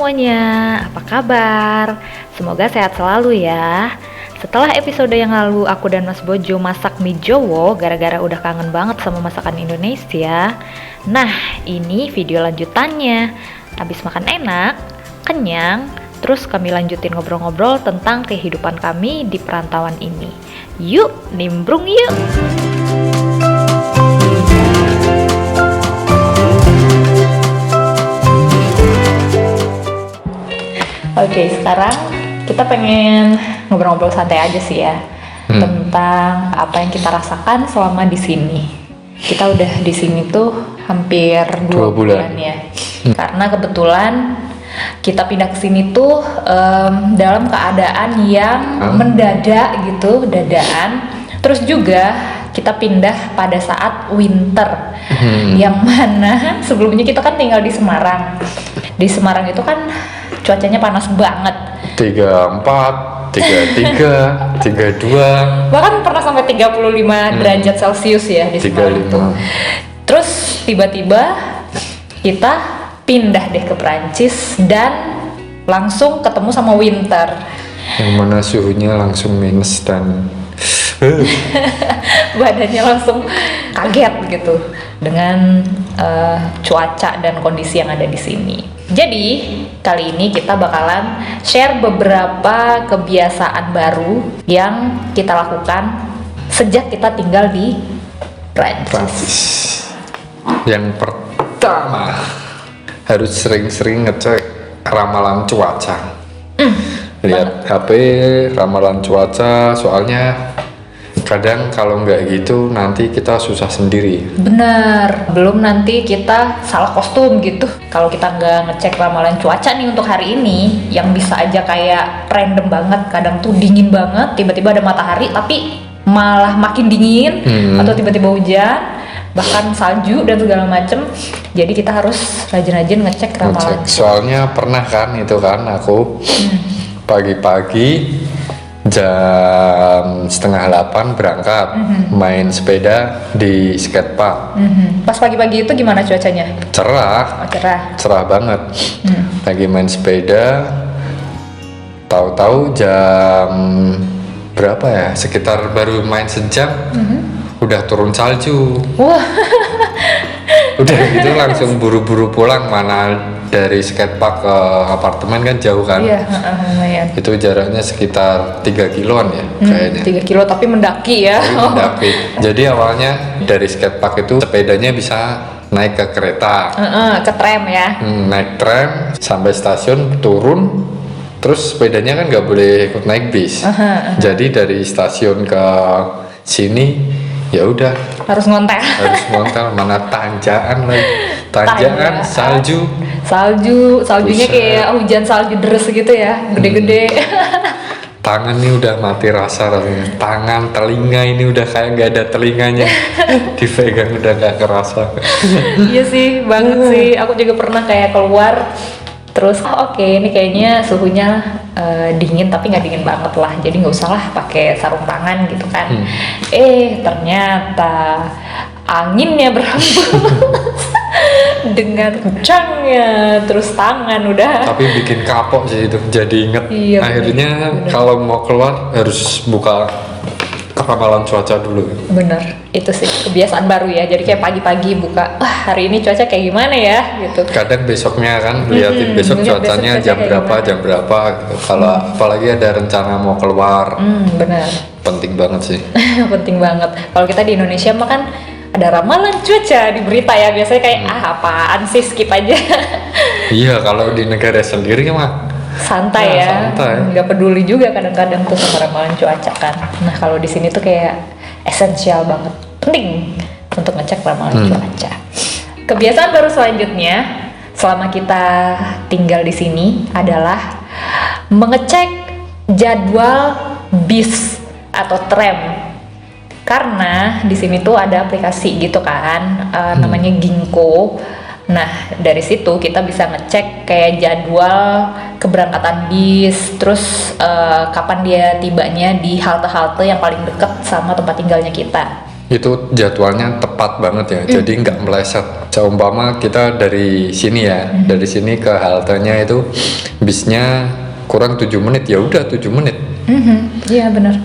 semuanya, apa kabar? Semoga sehat selalu ya. Setelah episode yang lalu aku dan Mas Bojo masak mie Jowo gara-gara udah kangen banget sama masakan Indonesia. Nah, ini video lanjutannya. Habis makan enak, kenyang, terus kami lanjutin ngobrol-ngobrol tentang kehidupan kami di perantauan ini. Yuk, nimbrung yuk! Oke, sekarang kita pengen ngobrol-ngobrol santai aja sih ya tentang apa yang kita rasakan selama di sini. Kita udah di sini tuh hampir 2 bulan ya. Karena kebetulan kita pindah ke sini tuh dalam keadaan yang mendadak gitu, dadaan. Terus juga kita pindah pada saat winter, yang mana sebelumnya kita kan tinggal di Semarang. Di Semarang itu kan cuacanya panas banget. 34, 33, 32. Bahkan pernah sampai 35 derajat Celcius ya di Semarang itu. Terus tiba-tiba kita pindah deh ke Perancis dan langsung ketemu sama winter. Yang mana suhunya langsung minus dan badannya langsung kaget gitu dengan cuaca dan kondisi yang ada di sini. Jadi kali ini kita bakalan share beberapa kebiasaan baru yang kita lakukan sejak kita tinggal di Prancis. Yang pertama, harus sering-sering ngecek ramalan cuaca. Lihat HP ramalan cuaca, soalnya kadang kalau nggak gitu nanti kita susah sendiri. Bener, belum nanti kita salah kostum gitu. Kalau kita nggak ngecek ramalan cuaca nih untuk hari ini, yang bisa aja kayak random banget. Kadang tuh dingin banget, tiba-tiba ada matahari tapi malah makin dingin, atau tiba-tiba hujan, bahkan salju dan segala macem. Jadi kita harus rajin-rajin ngecek ramalan cuaca. Soalnya pernah kan itu kan aku pagi-pagi jam 7:30 berangkat main sepeda di skatepark. Pas pagi-pagi itu gimana cuacanya? Cerah, Oh, cerah. cerah banget. Lagi main sepeda, tahu-tahu jam berapa ya? Sekitar baru main sejam, udah turun salju. Wah, Udah gitu langsung buru-buru pulang, mana dari skatepark ke apartemen kan jauh kan. iya, lumayan. Itu jaraknya sekitar 3 kiloan ya kayaknya. 3 kilo tapi mendaki ya. Mendaki. Jadi awalnya dari skatepark itu sepedanya bisa naik ke kereta. Ke tram ya. Naik tram sampai stasiun, turun, terus sepedanya kan nggak boleh ikut naik bis. Jadi dari stasiun ke sini ya udah Harus ngontek. harus ngontel, mana tanjakan lagi, tanjakan saljunya saljunya kayak hujan salju deres gitu ya, gede-gede. tangan ini udah mati rasa rasanya, tangan telinga ini udah kayak nggak ada telinganya, dipegang udah nggak kerasa. Iya sih, banget sih. Aku juga pernah kayak keluar terus oke, ini kayaknya suhunya dingin tapi nggak dingin banget lah, jadi nggak usah lah pakai sarung tangan gitu kan. Ternyata anginnya berhembus dengan kencangnya, terus tangan udah. Tapi bikin kapok sih itu, jadi inget. Iya, akhirnya bener. kalau mau keluar harus buka ramalan cuaca dulu. Bener, itu sih kebiasaan baru ya. Jadi kayak pagi-pagi buka, hari ini cuaca kayak gimana ya gitu. Kadang besoknya kan liatin besok lihat cuacanya besok jam cuaca berapa, kayak jam berapa gitu. Kalau apalagi ada rencana mau keluar, Bener. penting banget sih. Penting banget. Kalau kita di Indonesia mah kan ada ramalan cuaca di berita ya, biasanya kayak apaan sih, skip aja. Iya, kalau di negara sendiri mah santai ya, santai. nggak peduli juga kadang-kadang tuh sama ramalan cuaca kan. Nah kalau di sini tuh kayak esensial banget, penting untuk ngecek ramalan cuaca. Kebiasaan baru selanjutnya selama kita tinggal di sini adalah mengecek jadwal bis atau tram. Karena di sini tuh ada aplikasi gitu kan, namanya Ginkgo. Nah dari situ kita bisa ngecek kayak jadwal keberangkatan bis, terus kapan dia tibanya di halte-halte yang paling dekat sama tempat tinggalnya kita. itu jadwalnya tepat banget ya, jadi nggak meleset. Seumpama kita dari sini ya, dari sini ke haltenya itu bisnya kurang 7 menit, ya udah 7 menit. Iya benar.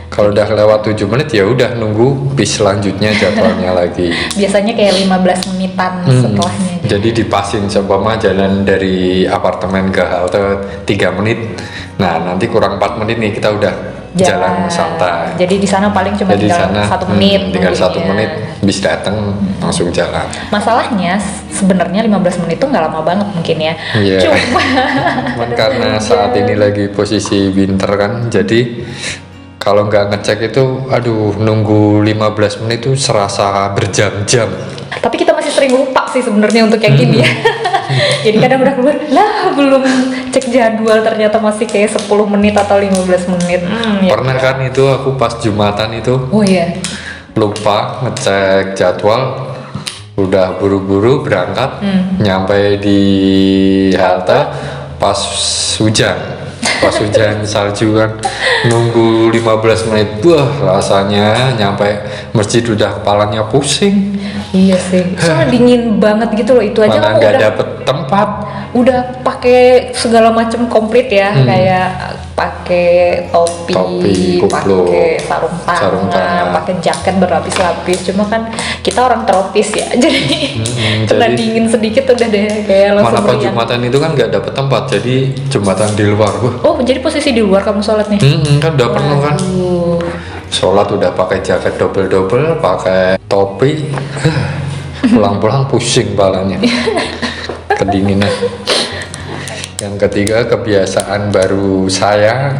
Kalau udah lewat 7 menit ya udah nunggu bis selanjutnya jadwalnya lagi. Biasanya kayak 15 menitan setelahnya. Jadi dipasin, seumpama jalan dari apartemen ke halte 3 menit. Nah, nanti kurang 4 menit nih kita udah jalan santai. Jadi di sana paling cuma Jadi di tinggal sana 1 menit. tinggal 1 nunggunya. menit bis datang langsung jalan. Masalahnya sebenarnya 15 menit itu nggak lama banget mungkin ya. Iya. Cuma Cuman karena saat ini lagi posisi winter kan, jadi kalau nggak ngecek itu, aduh, nunggu 15 menit itu serasa berjam-jam. tapi kita masih sering lupa sih sebenarnya untuk kayak gini ya. Jadi kadang udah keluar, lah belum cek jadwal ternyata masih kayak 10 menit atau 15 menit. Ya. Pernah kan itu aku pas Jumatan itu Oh iya. lupa ngecek jadwal, udah buru-buru berangkat, nyampe di halte pas hujan. Pas hujan salju kan, nunggu 15 menit, wah rasanya nyampe masjid udah kepalanya pusing. Iya sih. Soalnya dingin banget gitu loh, itu aja Mana kamu nggak udah dapet tempat. udah pakai segala macam komplit ya, kayak pakai topi, kupluk, pakai sarung sarung tangan. tangan, pakai jaket berlapis-lapis. Cuma kan kita orang tropis ya, jadi kena jadi- dingin sedikit udah deh kayak Mana langsung pas meriang. Jumatan itu kan nggak dapet tempat, jadi Jumatan di luar. Wah, Oh, jadi posisi di luar kamu sholatnya? kan udah penuh kan. Uh, Sholat udah pakai jaket double, pakai topi. Pulang-pulang pusing palanya. Kedinginan. Yang ketiga, kebiasaan baru saya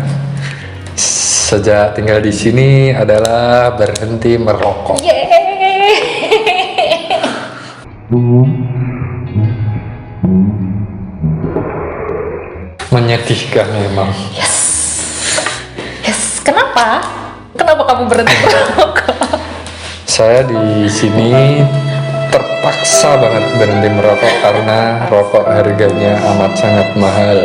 sejak tinggal di sini adalah berhenti merokok. yeay. Menyedihkan memang. Yes. Kenapa? Kenapa kamu berhenti merokok? Saya di sini terpaksa banget berhenti merokok karena rokok harganya amat sangat mahal.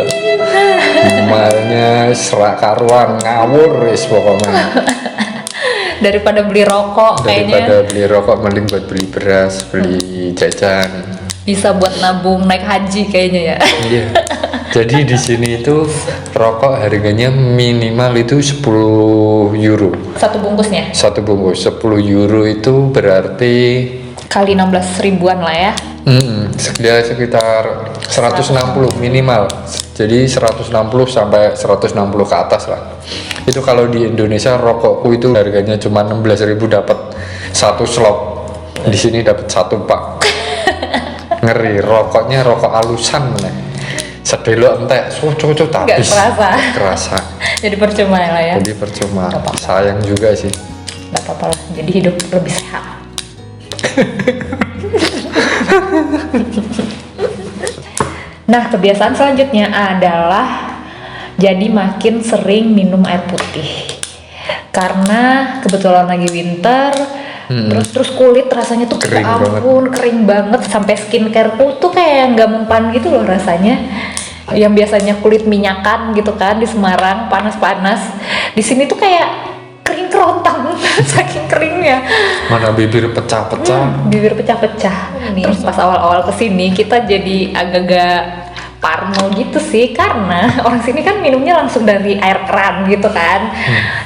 Mahalnya serak karuan, ngawur wis pokoknya. Daripada beli rokok kayaknya Daripada beli rokok mending buat beli beras, beli jajan. bisa buat nabung naik haji kayaknya ya. Iya. Jadi di sini itu rokok harganya minimal itu 10 euro. Satu bungkusnya Satu bungkus 10 euro itu berarti kali 16 ribuan lah ya. dia sekitar 160 minimal. Jadi 160 sampai 160 ke atas lah. Itu kalau di Indonesia rokokku itu harganya cuma 16.000 dapat satu slop. Di sini dapat satu pak. Ngeri, rokoknya rokok alusan meneh. Sedelok entek, cocok Nggak habis. kerasa. Nggak kerasa. Jadi percuma lah ya. Jadi percuma. Nggak apa-apa. Sayang juga sih. Gak apa-apa lah, jadi hidup lebih sehat. Nah, kebiasaan selanjutnya adalah jadi makin sering minum air putih. Karena kebetulan lagi winter, terus kulit rasanya tuh Kering ya ampun, kering banget sampai skincareku tuh kayak nggak mempan gitu loh rasanya. Yang biasanya kulit minyakan gitu kan di Semarang panas-panas, di sini tuh kayak kering kerontang saking keringnya. Mana bibir pecah-pecah. Bibir pecah-pecah. Terus pas awal-awal kesini kita jadi agak-agak parno gitu sih, karena orang sini kan minumnya langsung dari air keran gitu kan.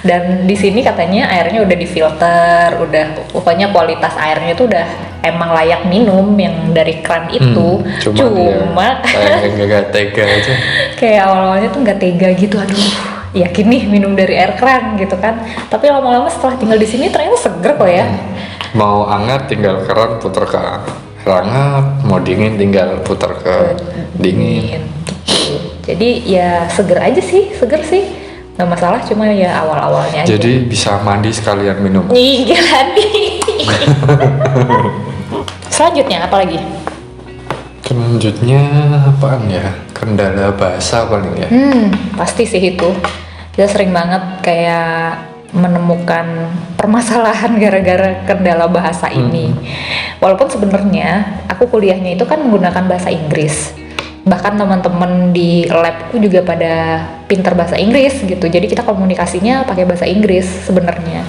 Dan di sini katanya airnya udah difilter, udah pokoknya kualitas airnya tuh udah emang layak minum yang dari keran itu. Cuma kayak nggak tega aja. Kayak awal-awalnya tuh nggak tega gitu, aduh yakin nih minum dari air keran gitu kan. Tapi lama-lama setelah tinggal di sini ternyata seger kok ya. Mau hangat tinggal keran puter ke hangat, mau dingin tinggal puter ke dingin. Jadi ya seger aja sih, seger sih nggak masalah, cuma ya awal-awalnya aja. Jadi bisa mandi sekalian minum. Ih, gila nih. Selanjutnya apa lagi? Selanjutnya apaan ya? Kendala bahasa paling ya. Pasti sih itu. Kita sering banget kayak menemukan permasalahan gara-gara kendala bahasa ini. Walaupun sebenarnya aku kuliahnya itu kan menggunakan bahasa Inggris. Bahkan teman-teman di labku juga pada pintar bahasa Inggris gitu. Jadi kita komunikasinya pakai bahasa Inggris sebenarnya.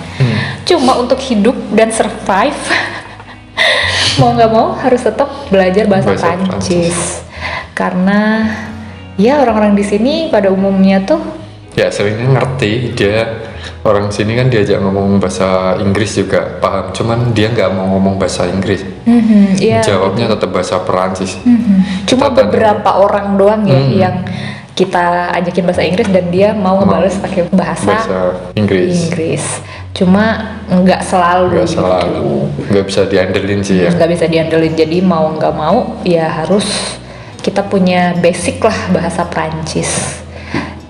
cuma untuk hidup dan survive, mau nggak mau harus tetap belajar bahasa Prancis. Karena ya orang-orang di sini pada umumnya tuh ya seringnya ngerti, dia orang sini kan diajak ngomong bahasa Inggris juga paham, cuman dia nggak mau ngomong bahasa Inggris. Iya, Jawabnya tetap bahasa Perancis. cuma Kita beberapa orang doang ya yang kita ajakin bahasa Inggris dan dia mau ngebales pakai bahasa Inggris. Cuma nggak selalu. Nggak bisa diandelin sih ya. Nggak bisa diandelin, jadi mau nggak mau ya harus kita punya basic lah bahasa Prancis.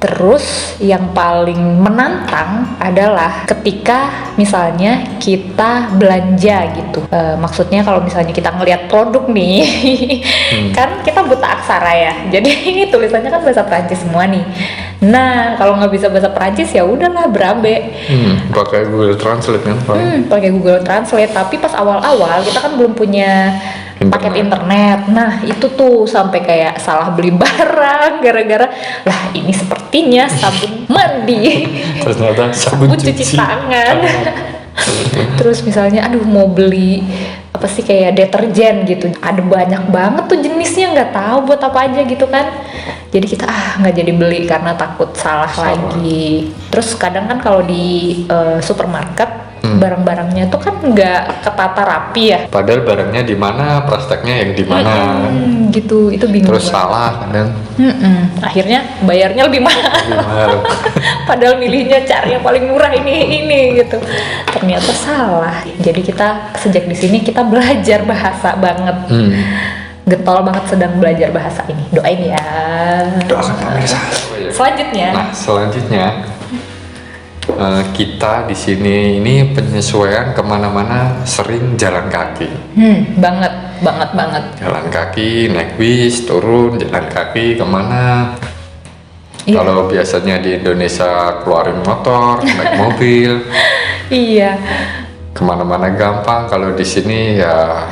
Terus yang paling menantang adalah ketika misalnya kita belanja gitu. Maksudnya kalau misalnya kita ngelihat produk nih, kan kita buta aksara ya. Jadi ini tulisannya kan bahasa Prancis semua nih. Nah kalau nggak bisa bahasa Prancis ya udahlah berabe. Pakai Google Translate kan? Pakai Google Translate. Tapi pas awal-awal kita kan belum punya paket internet. Nah itu tuh sampai kayak salah beli barang gara-gara lah ini sepertinya sabun mandi, ternyata sabun cuci tangan. Terus misalnya aduh mau beli apa sih kayak deterjen gitu, ada banyak banget tuh jenisnya, nggak tahu buat apa aja gitu kan. Jadi kita nggak jadi beli karena takut salah lagi. Terus kadang kan kalau di supermarket barang-barangnya tuh kan nggak ketata rapi ya. Padahal barangnya di mana, plastiknya yang di mana. Gitu, itu bingung. Terus salah kadang. Akhirnya bayarnya lebih mahal. Padahal milihnya cari yang paling murah ini gitu. Ternyata salah. Jadi kita sejak di sini kita belajar bahasa banget. Getol banget sedang belajar bahasa ini. Doain ya. Doakan pemirsa. Selanjutnya. Nah, selanjutnya kita di sini ini penyesuaian kemana-mana sering jalan kaki. Banget. Jalan kaki, naik bis, turun, jalan kaki kemana. Iya. Kalau biasanya di Indonesia keluarin motor, naik mobil. Iya. Kemana-mana gampang. Kalau di sini ya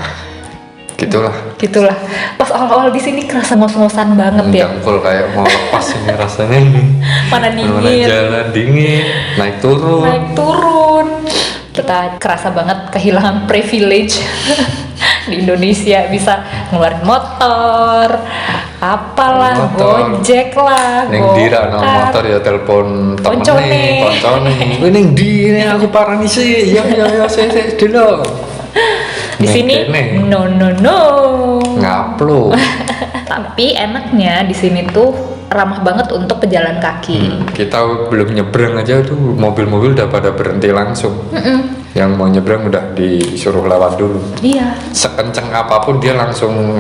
gitulah. Pas awal-awal di sini kerasa ngos-ngosan banget ya. Dengkul kayak mau lepas ini rasanya ini. Mana dingin. Mana jalan dingin, naik turun. Kita kerasa banget kehilangan privilege di Indonesia, bisa ngeluarin motor, apalah, gojek lah, neng dira no motor ya telepon temennya, koncone. Neng di ini aku parani sih, ya saya dulu. Di sini no ngupload. Tapi enaknya di sini tuh ramah banget untuk pejalan kaki. Kita belum nyebrang aja tuh mobil-mobil udah pada berhenti langsung. Yang mau nyebrang udah disuruh lewat dulu. Iya. Sekenceng apapun dia langsung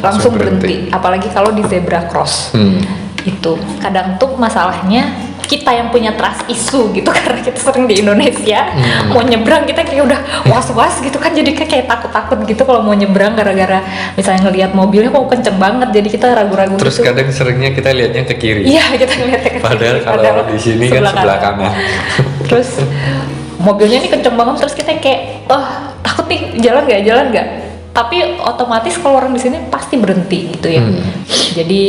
langsung berhenti. Apalagi kalau di zebra cross. Itu kadang tuh masalahnya kita yang punya trust issue gitu karena kita sering di Indonesia mau nyebrang kita kayak udah was-was gitu kan, jadi kayak takut-takut gitu kalau mau nyebrang gara-gara misalnya ngelihat mobilnya kok kenceng banget, jadi kita ragu-ragu. Terus gitu. Kadang seringnya kita lihatnya ke kiri. Iya, kita ngeliatnya ke kiri. Padahal kalau di sini kan sebelah kanan. Terus mobilnya ini kenceng banget, terus kita kayak takut nih, jalan nggak, tapi otomatis kalau orang di sini pasti berhenti gitu ya. Jadi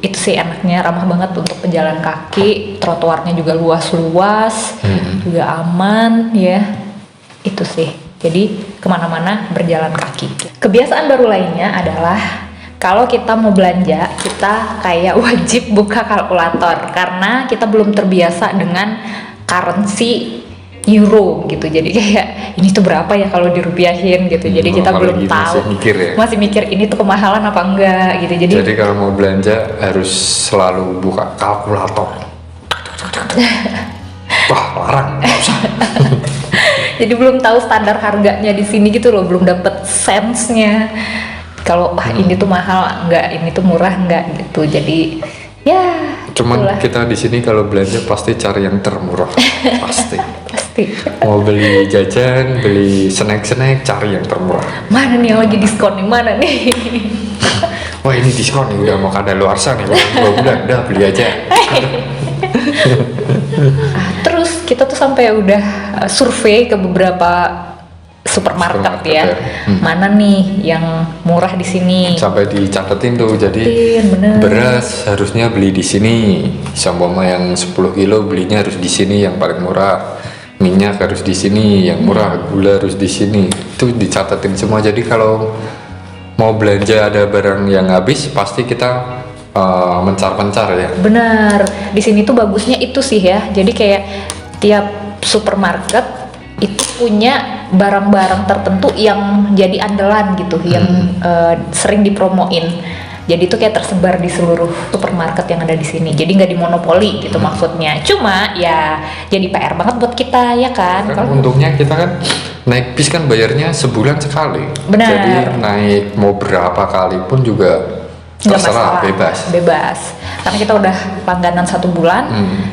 itu sih enaknya, ramah banget untuk pejalan kaki, trotoarnya juga luas-luas, juga aman ya. Itu sih, jadi kemana-mana berjalan kaki. Kebiasaan baru lainnya adalah kalau kita mau belanja, kita kayak wajib buka kalkulator karena kita belum terbiasa dengan currency euro gitu. Jadi kayak ini tuh berapa ya kalau dirupiahin gitu. Jadi kita belum tahu. Masih mikir ini tuh kemahalan apa enggak gitu. Jadi kalau mau belanja harus selalu buka kalkulator. Wah, larang. Jadi belum tahu standar harganya di sini gitu loh, belum dapet sense-nya. Kalau ini tuh mahal enggak, ini tuh murah enggak gitu. Jadi ya cuman itulah. Kita di sini kalau belanja pasti cari yang termurah. pasti mau beli jajan, beli snack cari yang termurah. Mana nih yang lagi diskon nih, mana nih? Wah ini diskon nih, udah mau kadaluarsa nih, 2 bulan udah beli aja. Terus kita tuh sampai udah survei ke beberapa supermarket ya. Mana nih yang murah di sini? Sampai dicatetin tuh, jadi beras harusnya beli di sini. Seumpama yang 10 kilo belinya harus di sini yang paling murah. minyak harus di sini, yang murah gula harus di sini, itu dicatatin semua. Jadi kalau mau belanja ada barang yang habis pasti kita mencar-mencar ya. Benar, di sini tuh bagusnya itu sih ya. Jadi kayak tiap supermarket itu punya barang-barang tertentu yang jadi andalan gitu, yang sering dipromoin. Jadi itu kayak tersebar di seluruh supermarket yang ada di sini. Jadi nggak dimonopoli gitu maksudnya. Cuma ya jadi PR banget buat kita ya kan. Kan untungnya kita kan naik bis kan bayarnya sebulan sekali. Benar. Jadi naik mau berapa kali pun juga Nggak terserah, masalah, bebas. Karena kita udah langganan 1 bulan,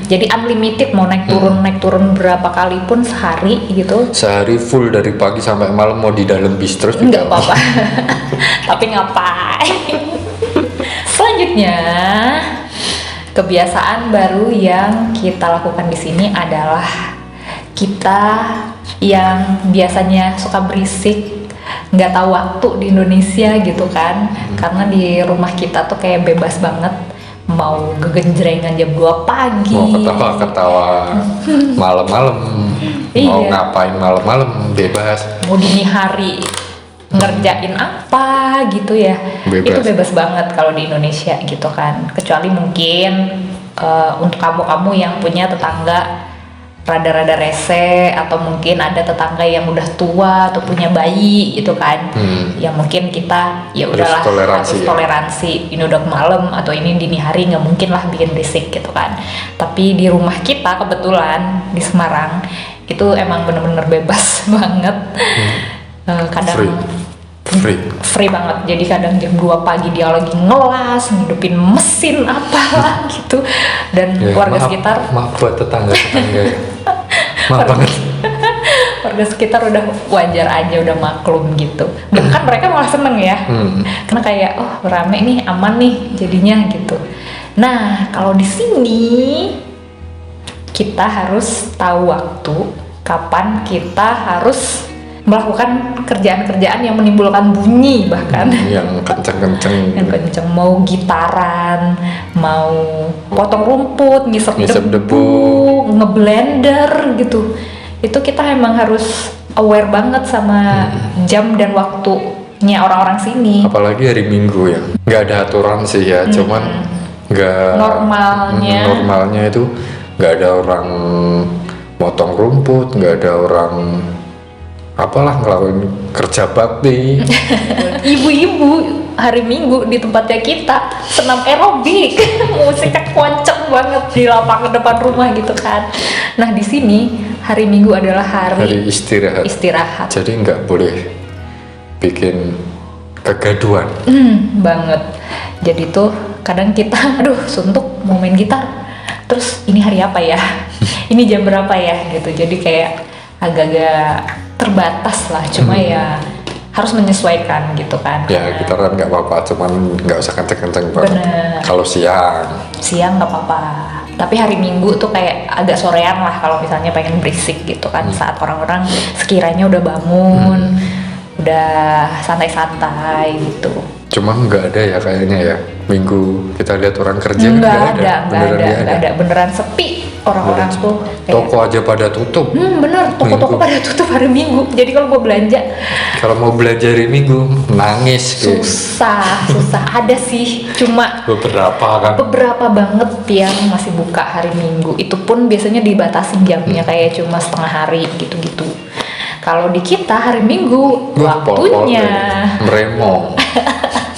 jadi unlimited mau naik turun berapa kali pun sehari gitu. Sehari full dari pagi sampai malam mau di dalam bis terus Nggak juga. apa-apa. Tapi ngapain? Selanjutnya, kebiasaan baru yang kita lakukan di sini adalah kita yang biasanya suka berisik, nggak tahu waktu di Indonesia gitu kan, karena di rumah kita tuh kayak bebas banget, mau gegenjrengan jam 2 pagi, Mau ketawa-ketawa malam-malam, mau Iya. ngapain malam-malam bebas. mau dini hari ngerjain apa gitu ya. Bebas. Itu bebas banget kalau di Indonesia gitu kan, kecuali mungkin untuk kamu-kamu yang punya tetangga rada-rada rese, atau mungkin ada tetangga yang udah tua atau punya bayi gitu kan, yang mungkin kita ya Harus udahlah toleransi harus ya. toleransi, ini udah malam atau ini dini hari nggak mungkin lah bikin berisik gitu kan. Tapi di rumah kita kebetulan di Semarang itu emang bener-bener bebas banget. Kadang free banget. Jadi kadang jam 2 pagi dia lagi ngelas, ngidupin mesin apalah gitu. Dan Ya, warga maaf, sekitar maaf buat tetangga-tetangga ya. Maaf banget. warga sekitar udah wajar aja, udah maklum gitu. Bahkan mereka malah seneng ya. Karena kayak oh rame nih, aman nih jadinya gitu. Nah, kalau di sini kita harus tahu waktu kapan kita harus melakukan kerjaan-kerjaan yang menimbulkan bunyi, bahkan Yang kenceng-kenceng. yang kenceng, mau gitaran, mau potong rumput, ngisep debu, ngeblender gitu. Itu kita emang harus aware banget sama jam dan waktunya orang-orang sini. Apalagi hari Minggu ya, nggak ada aturan sih ya, cuman nggak normalnya itu nggak ada orang motong rumput, nggak ada orang apalah ngelakuin kerja bakti. Ibu-ibu hari Minggu di tempatnya kita senam aerobik, musiknya kenceng banget di lapangan depan rumah gitu kan. Nah di sini hari Minggu adalah hari istirahat. Jadi nggak boleh bikin kegaduhan. Banget. Jadi tuh kadang kita aduh suntuk mau main gitar, terus ini hari apa ya, ini jam berapa ya gitu. Jadi kayak agak-agak terbatas lah, cuma ya harus menyesuaikan gitu kan. Ya gitaran nggak apa-apa, cuman nggak usah kenceng-kenceng banget. Bener. Kalau siang Nggak apa-apa, tapi hari Minggu tuh kayak agak sorean lah kalau misalnya pengen berisik gitu kan, saat orang-orang sekiranya udah bangun, udah santai-santai gitu. cuma nggak ada ya kayaknya ya Minggu kita lihat orang kerja Nggak beneran ada, beneran sepi orang-orang tuh kayak, toko aja pada tutup. bener, toko-toko Minggu. pada tutup hari Minggu. Jadi kalau mau belanja Kalau mau belajar hari Minggu nangis kayak susah ada sih, cuma beberapa kan. beberapa banget yang masih buka hari Minggu. Itu pun biasanya dibatasi jamnya, kayak cuma setengah hari gitu-gitu. Kalau di kita hari Minggu Wah, waktunya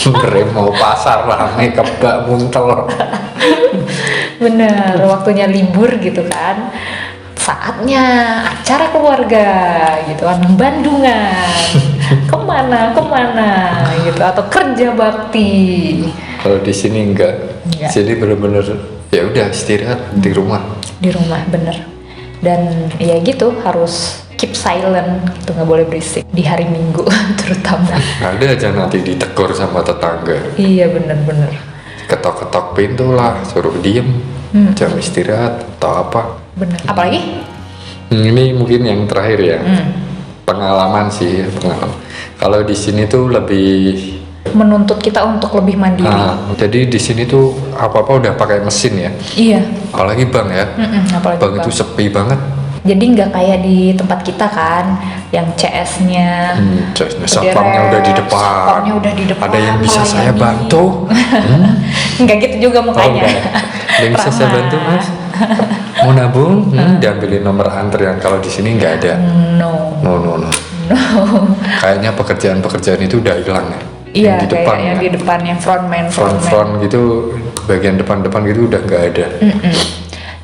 meremo pasar rame kebak muntel. bener, waktunya libur gitu kan, saatnya acara keluarga gitu kan, Bandungan kemana gitu, atau kerja bakti. Kalau di sini enggak. Jadi bener-bener ya udah istirahat di rumah. Bener. Dan ya gitu, harus keep silent gitu, nggak boleh berisik di hari Minggu terutama. Ada aja nanti ditegur sama tetangga, Iya bener. ketok-ketok pintu lah, suruh diem, jam istirahat atau apa. Bener. Apalagi? Ini mungkin yang terakhir ya, pengalaman sih, pengalaman. Kalau di sini tuh lebih Menuntut kita untuk lebih mandiri. jadi di sini tuh apa-apa udah pakai mesin ya. Iya. Apalagi bank ya. Apalagi Bank itu sepi banget. Jadi nggak kayak di tempat kita kan, yang CS-nya, Satpamnya udah di depan. satpamnya udah di depan. Ada yang bisa saya melayani. bantu? Nggak gitu juga mukanya. Ada yang bisa saya bantu mas? Mau nabung? Diambilin nomor antrian. Kalau di sini nggak ada. No. No. Kayaknya pekerjaan itu udah hilang ya. Iya, Yang di depan kayak yang ya. di depan, yang frontman. Front gitu, bagian depan gitu udah nggak ada.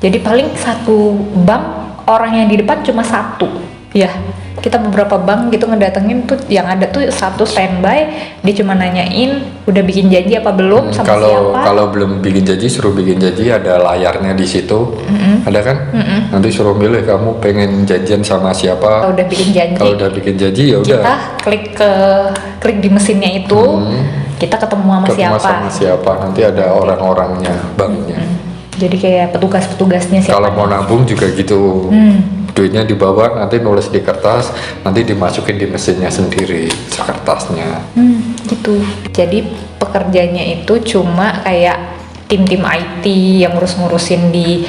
Jadi paling satu bank orang yang di depan cuma satu. Ya, kita beberapa bank gitu ngedatengin tuh, yang ada tuh satu standby, dia cuma nanyain udah bikin janji apa belum sama siapa. Kalau belum bikin janji, suruh bikin janji, ada layarnya di situ, ada kan? Nanti suruh milih kamu pengen janjian sama siapa. Kalau udah bikin janji, Kalau udah bikin janji ya udah. kita klik di mesinnya itu, kita ketemu sama Ketemu siapa. sama siapa, nanti ada orang-orangnya, banknya. Jadi kayak petugas-petugasnya siapa. Kalau mau nabung juga gitu, duitnya dibawa, nanti nulis di kertas, nanti dimasukin di mesinnya sendiri, kertasnya. Gitu. Jadi pekerjanya itu cuma kayak tim-tim IT yang ngurus-ngurusin di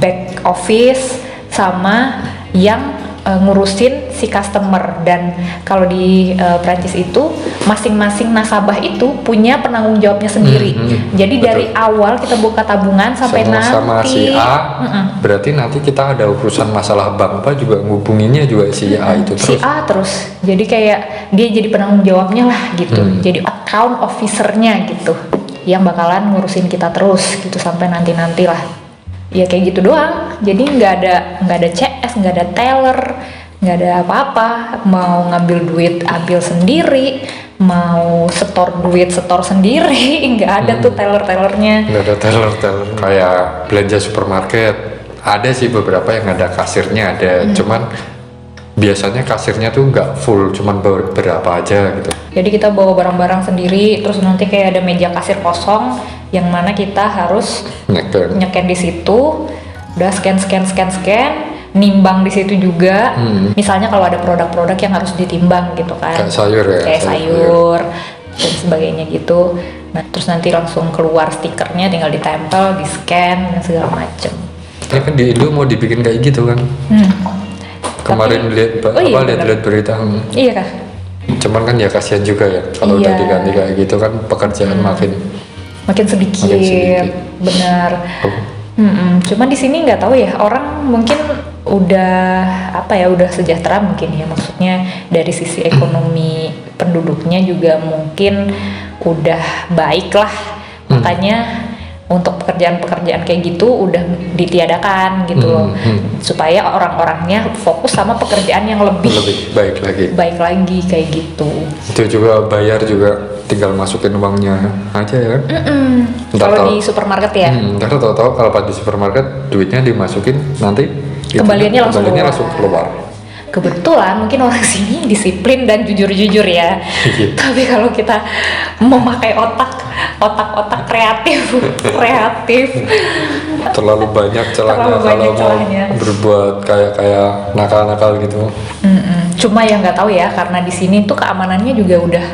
back office sama yang ngurusin si customer. Dan kalau di Prancis itu masing-masing nasabah itu punya penanggung jawabnya sendiri. Jadi betul. dari awal kita buka tabungan sampai sama nanti si A, berarti nanti kita ada urusan masalah bank apa juga ngubunginnya juga si A itu si terus. A terus. Jadi kayak dia jadi penanggung jawabnya lah gitu. Jadi account officer-nya gitu, yang bakalan ngurusin kita terus gitu sampai nanti lah. Ya kayak gitu doang. Jadi nggak ada CS, nggak ada teller, nggak ada apa-apa. Mau ngambil duit ambil sendiri, mau setor duit setor sendiri. Nggak ada tuh teller-tellernya. Nggak ada teller kayak belanja supermarket. Ada sih beberapa yang ada kasirnya ada, cuman biasanya kasirnya tuh nggak full, cuman beberapa aja gitu. Jadi kita bawa barang-barang sendiri, terus nanti kayak ada meja kasir kosong yang mana kita harus nyeken di situ, udah scan, nimbang di situ juga. Misalnya kalau ada produk-produk yang harus ditimbang gitu kan, Kayak sayur ya, kayak sayur dan sebagainya gitu. Nah terus nanti langsung keluar stikernya, tinggal ditempel, di scan dan segala macem. Ini kan di Indo mau dibikin kayak gitu kan. Kemarin lihat lihat berita. Iya kah? Cuman kan ya kasihan juga ya kalau udah Iya. diganti kayak gitu kan pekerjaan makin sedikit. Benar. Cuman di sini nggak tahu ya, orang mungkin udah udah sejahtera mungkin ya, maksudnya dari sisi ekonomi penduduknya juga mungkin udah baik lah, makanya untuk pekerjaan-pekerjaan kayak gitu udah ditiadakan gitu loh, supaya orang-orangnya fokus sama pekerjaan yang lebih baik lagi kayak gitu. Itu juga bayar juga tinggal masukin uangnya aja ya kan. Kalau di supermarket ya, ntar tahu-tahu kalau pas di supermarket duitnya dimasukin, nanti kembaliannya langsung keluar. Kebetulan mungkin orang sini disiplin dan jujur-jujur ya. Tapi kalau kita memakai otak kreatif terlalu banyak celahnya kalau mau berbuat kayak nakal-nakal gitu. Cuma yang nggak tahu ya, karena di sini tuh keamanannya juga udah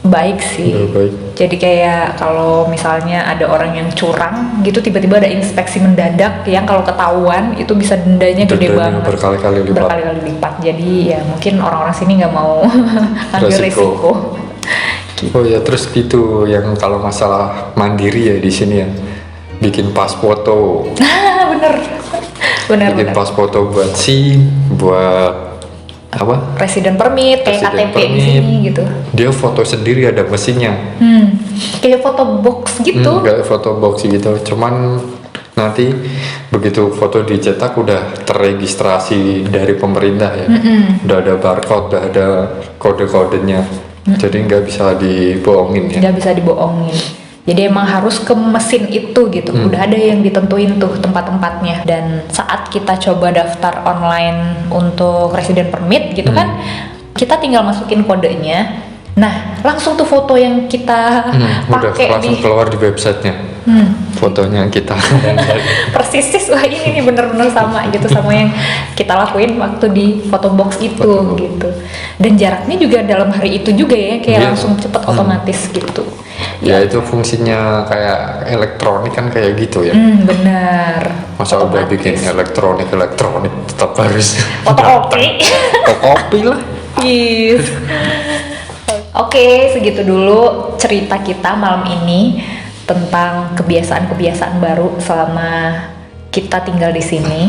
baik sih. Baik. Jadi kayak kalau misalnya ada orang yang curang gitu, tiba-tiba ada inspeksi mendadak yang kalau ketahuan itu bisa dendanya gede banget, berkali-kali lipat. Jadi ya mungkin orang-orang sini nggak mau ambil resiko. Oh ya, terus gitu yang kalau masalah mandiri ya di sini ya, bikin pas foto. bener. Bikin pas foto buat apa? Resident permit, kayak KTP di sini gitu. Dia foto sendiri, ada mesinnya. Kayak foto box gitu. Kayak foto box gitu. Cuman nanti begitu foto dicetak udah terregistrasi dari pemerintah ya. Udah ada barcode, udah ada kode-kodenya. Jadi nggak bisa dibohongin ya. Nggak bisa dibohongin. Jadi emang harus ke mesin itu gitu. Udah ada yang ditentuin tuh tempat-tempatnya. Dan saat kita coba daftar online untuk resident permit gitu kan, kita tinggal masukin kodenya. Nah, langsung tuh foto yang kita pakai langsung keluar di websitenya. fotonya kita. Persis, wah ini nih bener-bener sama gitu sama yang kita lakuin waktu di photo box itu gitu. Dan jaraknya juga dalam hari itu juga ya, kayak Iya. langsung cepet otomatis gitu. Ya itu fungsinya kayak elektronik kan kayak gitu ya. Benar. Masa udah bikin elektronik tetap harus Fotokopi. fotokopi lah. Yes. Oke, segitu dulu cerita kita malam ini tentang kebiasaan-kebiasaan baru selama kita tinggal di sini.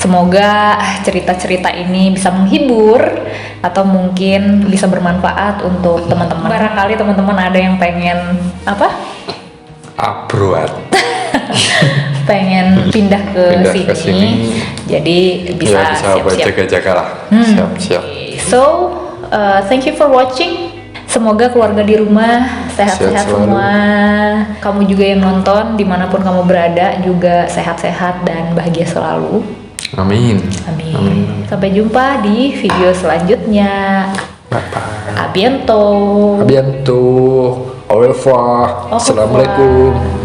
Semoga cerita-cerita ini bisa menghibur atau mungkin bisa bermanfaat untuk teman-teman. Barangkali teman-teman ada yang pengen apa? Abroad. Pengen pindah ke Pindah ke sini. Jadi bisa Ya, bisa buat siap-siap. jaga-jaga lah. Siap-siap. So, thank you for watching. Semoga keluarga di rumah sehat-sehat Sehat selalu. semua. Kamu juga yang nonton, dimanapun kamu berada juga sehat-sehat dan bahagia selalu. Amin. Amin. Sampai jumpa di video selanjutnya. Bye-bye. A biento. A bientôt. Au revoir. Au revoir. Assalamualaikum.